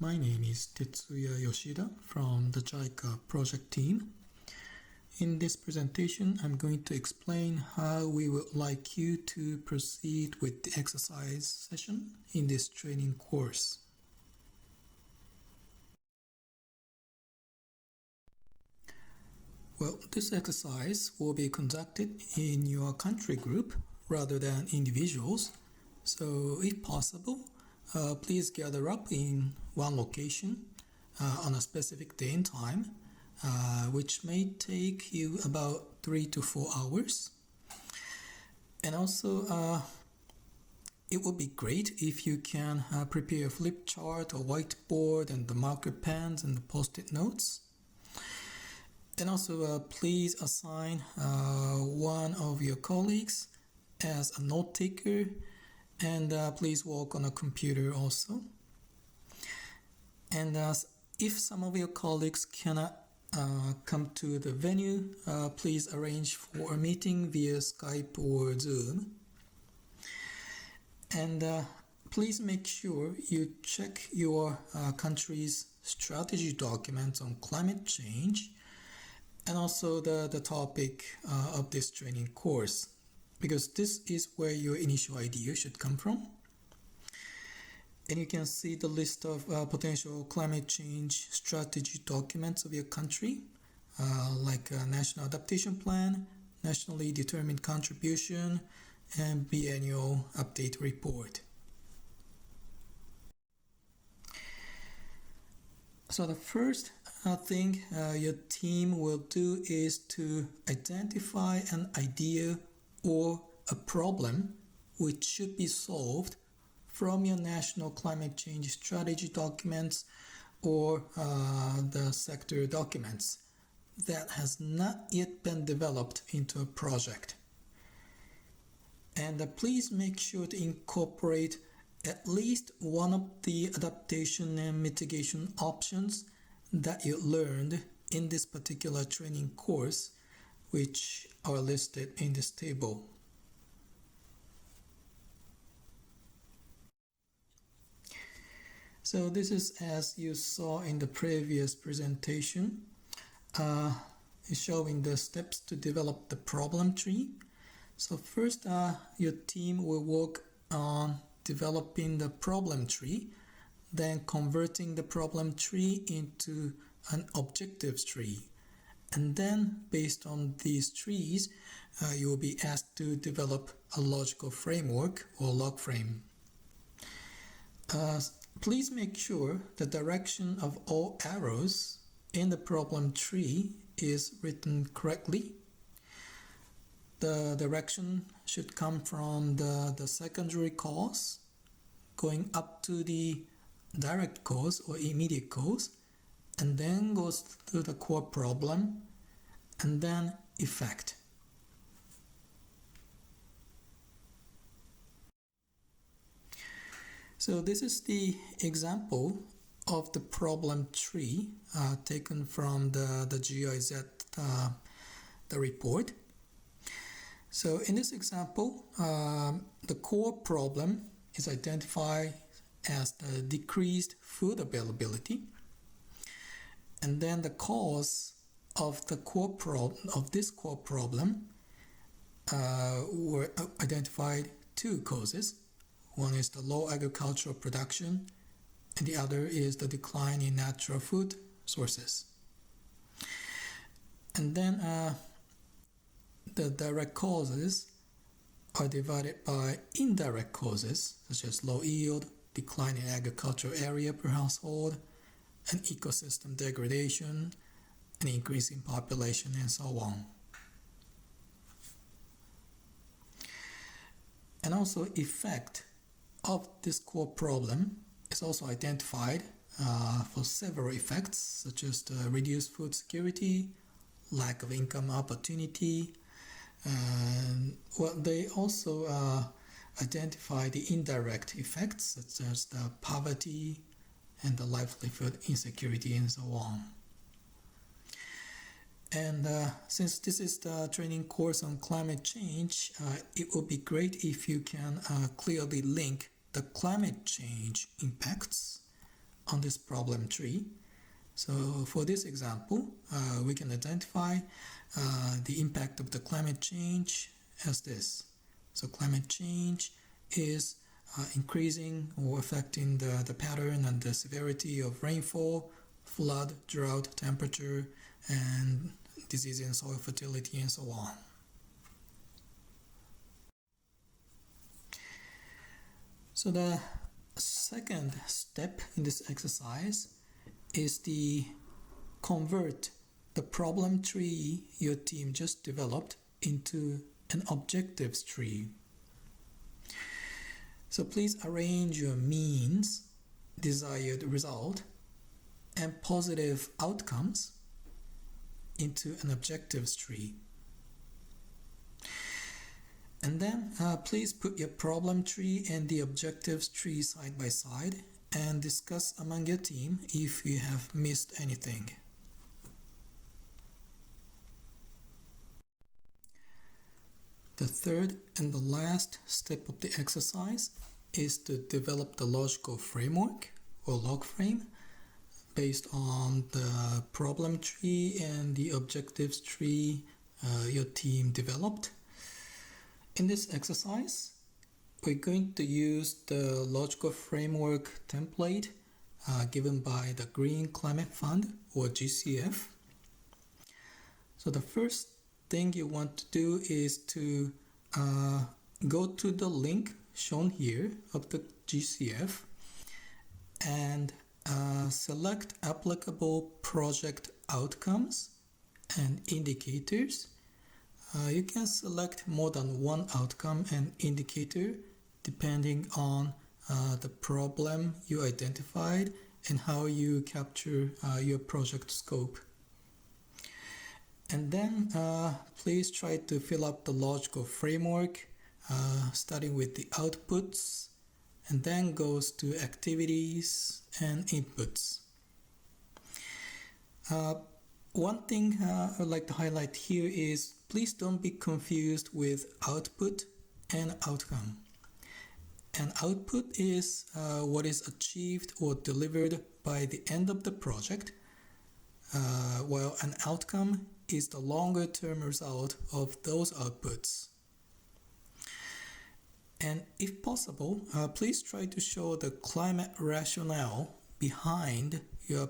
My name is Tetsuya Yoshida from the JICA project team. In this presentation, I'm going to explain how we would like you to proceed with the exercise session in this training course. Well, this exercise will be conducted in your country group rather than individuals. So if possible, please gather up in one location on a specific day and time, which may take you about 3 to 4 hours. And also, it would be great if you can prepare a flip chart or whiteboard and the marker pens and the post-it notes. And also, please assign one of your colleagues as a note taker, and please work on a computer also. And if some of your colleagues cannot come to the venue, please arrange for a meeting via Skype or Zoom. And please make sure you check your country's strategy documents on climate change and also the topic of this training course, because this is where your initial idea should come from. And you can see the list of potential climate change strategy documents of your country, like a National Adaptation Plan, Nationally Determined Contribution, and Biannual Update Report. So the first thing your team will do is to identify an idea or a problem which should be solved from your national climate change strategy documents or the sector documents that has not yet been developed into a project. And please make sure to incorporate at least one of the adaptation and mitigation options that you learned in this particular training course, which are listed in this table. So this is as you saw in the previous presentation, showing the steps to develop the problem tree. So first, your team will work on developing the problem tree, then converting the problem tree into an objectives tree. And then, based on these trees, you will be asked to develop a logical framework or log frame. Please make sure the direction of all arrows in the problem tree is written correctly. The direction should come from the secondary cause, going up to the direct cause or immediate cause, and then goes to the core problem, and then effect. So this is the example of the problem tree taken from the GIZ, the report. So in this example, the core problem is identified as the decreased food availability, and then the cause of the this core problem were identified two causes. One is the low agricultural production, and the other is the decline in natural food sources. And then the direct causes are divided by indirect causes, such as low yield, decline in agricultural area per household, and ecosystem degradation, an increase in population, and so on. And also, effect of this core problem is also identified for several effects, such as the reduced food security, lack of income opportunity. They also identify the indirect effects, such as the poverty and the livelihood insecurity and so on. And since this is the training course on climate change, it would be great if you can clearly link the climate change impacts on this problem tree. So for this example, we can identify the impact of the climate change as this. So climate change is increasing or affecting the pattern and the severity of rainfall, flood, drought, temperature, and disease and soil fertility, and so on. So the second step in this exercise is the convert the problem tree your team just developed into an objectives tree. So please arrange your means, desired result, and positive outcomes into an objectives tree. And then please put your problem tree and the objectives tree side by side and discuss among your team if you have missed anything. The third and the last step of the exercise is to develop the logical framework or log frame based on the problem tree and the objectives tree your team developed. In this exercise, we're going to use the logical framework template given by the Green Climate Fund or GCF. So the first thing you want to do is to go to the link shown here of the GCF and select applicable project outcomes and indicators. You can select more than one outcome and indicator depending on the problem you identified and how you capture your project scope. And then please try to fill up the logical framework starting with the outputs and then goes to activities and inputs. One thing I'd like to highlight here is please don't be confused with output and outcome. An output is what is achieved or delivered by the end of the project, while an outcome is the longer term result of those outputs. And if possible, please try to show the climate rationale behind your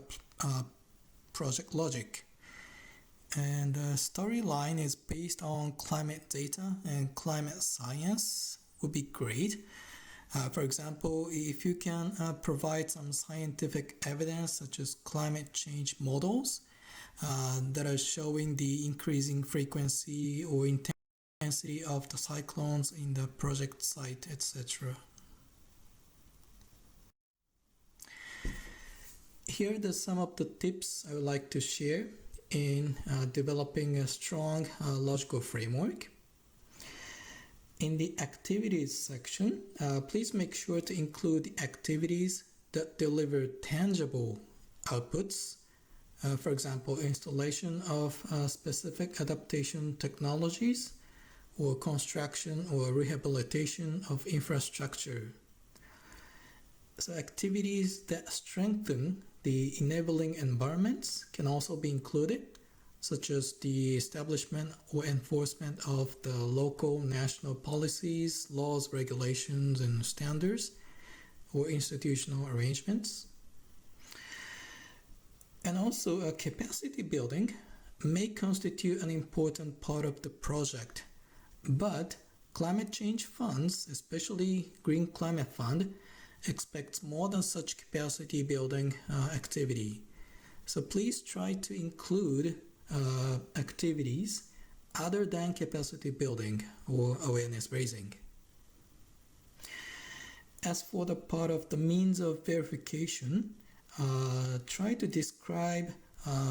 project logic. And the storyline is based on climate data and climate science would be great. For example, if you can provide some scientific evidence such as climate change models that are showing the increasing frequency or intensity of the cyclones in the project site, etc. Here are some of the tips I would like to share in developing a strong logical framework. In the activities section, please make sure to include the activities that deliver tangible outputs. For example, installation of specific adaptation technologies or construction or rehabilitation of infrastructure. So activities that strengthen the enabling environments can also be included, such as the establishment or enforcement of the local national policies, laws, regulations, and standards, or institutional arrangements. And also, capacity building may constitute an important part of the project, but climate change funds, especially Green Climate Fund, expects more than such capacity building activity. So please try to include activities other than capacity building or awareness raising. As for the part of the means of verification, try to describe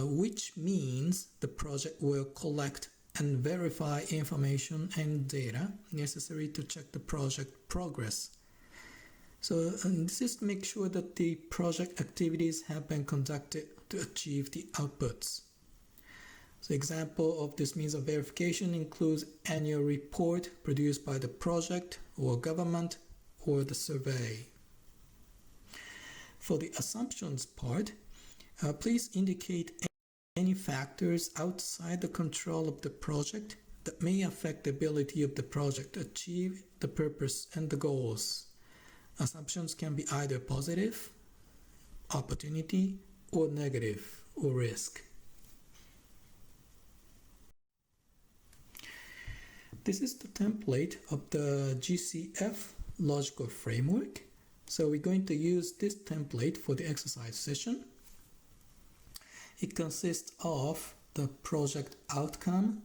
which means the project will collect and verify information and data necessary to check the project progress. So this is to make sure that the project activities have been conducted to achieve the outputs. So example of this means of verification includes annual report produced by the project or government or the survey. For the assumptions part, please indicate any factors outside the control of the project that may affect the ability of the project to achieve the purpose and the goals. Assumptions can be either positive, opportunity, or negative, or risk. This is the template of the GCF logical framework. So we're going to use this template for the exercise session. It consists of the project outcome.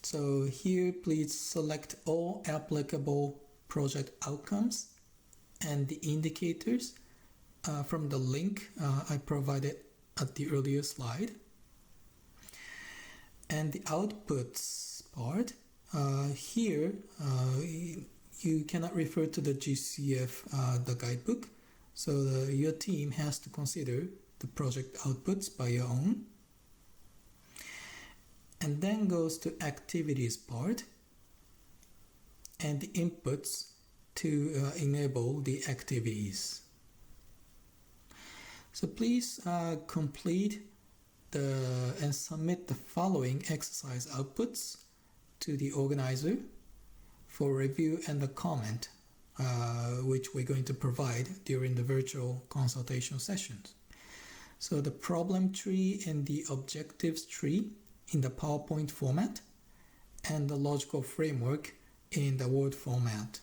So here, please select all applicable project outcomes and the indicators from the link I provided at the earlier slide. And the outputs part, here you cannot refer to the GCF, the guidebook. So your team has to consider the project outputs by your own. And then goes to activities part and the inputs to enable the activities. So please complete and submit the following exercise outputs to the organizer for review and a comment, which we're going to provide during the virtual consultation sessions. So the problem tree and the objectives tree in the PowerPoint format and the logical framework in the Word format.